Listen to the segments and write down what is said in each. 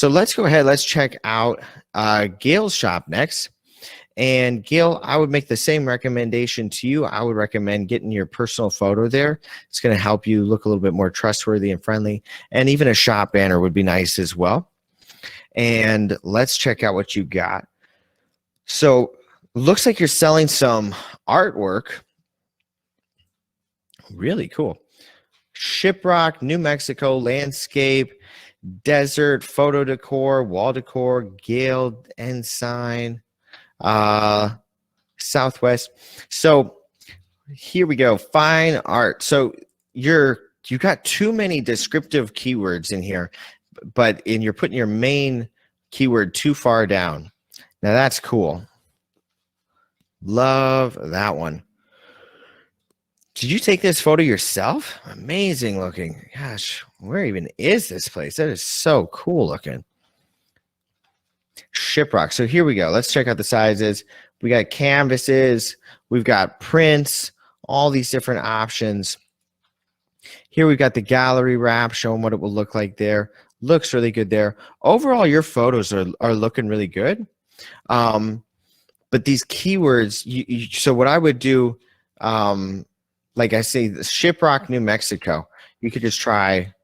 So let's go ahead. Let's check out Gail's shop next. And Gail, I would make the same recommendation to you. I would recommend getting your personal photo there. It's going to help you look a little bit more trustworthy and friendly. And even a shop banner would be nice as well. And let's check out what you got. So looks like you're selling some artwork. Really cool. Shiprock, New Mexico, landscape, desert, photo decor, wall decor, Gale Ensign, Southwest. So here we go. Fine art. So you got too many descriptive keywords in here, but you're putting your main keyword too far down. Now that's cool. Love that one. Did you take this photo yourself? Amazing looking. Gosh, where even is this place? That is so cool looking. Shiprock. So here we go. Let's check out the sizes. We got canvases. We've got prints, all these different options. Here we've got the gallery wrap showing what it will look like there. Looks really good there. Overall, your photos are looking really good. But these keywords, so what I would do, like I say, Shiprock, New Mexico. You could just try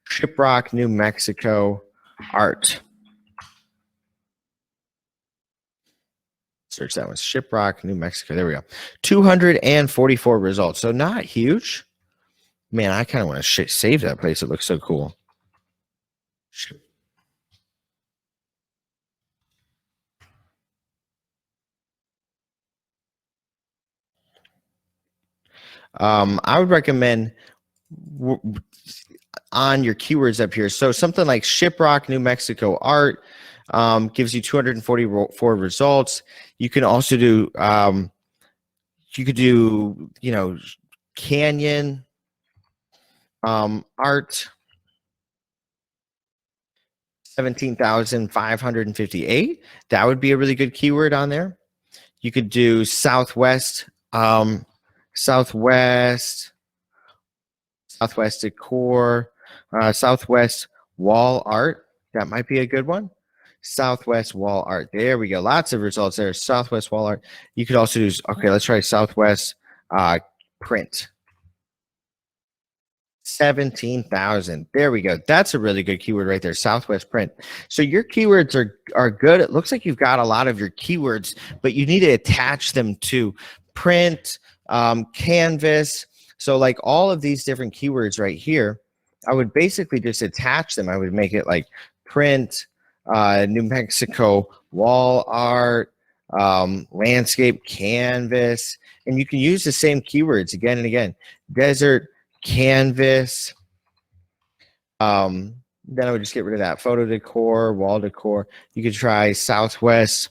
Shiprock, New Mexico art. Search that one. Shiprock, New Mexico. There we go. 244 results. So not huge. Man, I kind of want to save that place. It looks so cool. I would recommend on your keywords up here. So something like Shiprock, New Mexico art gives you 244 results. You can also do, you could do, you know, Canyon art, 17,558. That would be a really good keyword on there. You could do Southwest, Southwest decor, Southwest wall art. That might be a good one. Southwest wall art. There we go. Lots of results there. Southwest wall art. You could also do, okay, let's try Southwest print. 17,000. There we go. That's a really good keyword right there. Southwest print. So your keywords are good. It looks like you've got a lot of your keywords, but you need to attach them to print, canvas. So like all of these different keywords right here, I would basically just attach them. I would make it like print, New Mexico wall art, landscape, canvas, and you can use the same keywords again and again. Desert, canvas. Then I would just get rid of that. Photo decor, wall decor. You could try Southwest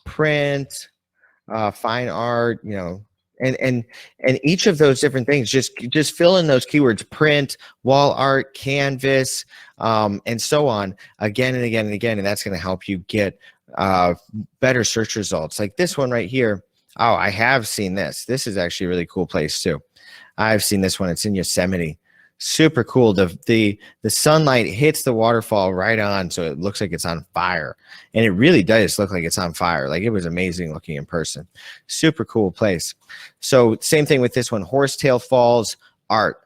print, fine art, you know, and each of those different things, just fill in those keywords: print, wall art, canvas, and so on, again and again and again, and that's going to help you get better search results. Like this one right here. Oh, I have seen this. This is actually a really cool place too. I've seen this one. It's in Yosemite. Super cool. The sunlight hits the waterfall right on, so it looks like it's on fire. And it really does look like it's on fire. Like, it was amazing looking in person. Super cool place. So same thing with this one. Horsetail Falls art,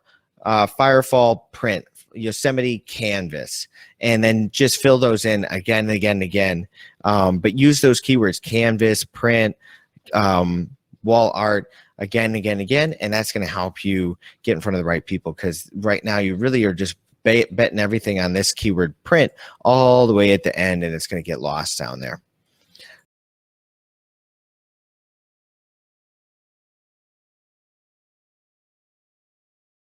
Firefall print, Yosemite canvas, and then just fill those in again and again and again. But use those keywords: canvas, print, wall art, again and again and again, and that's going to help you get in front of the right people, because right now you really are just betting everything on this keyword print all the way at the end, and it's going to get lost down there.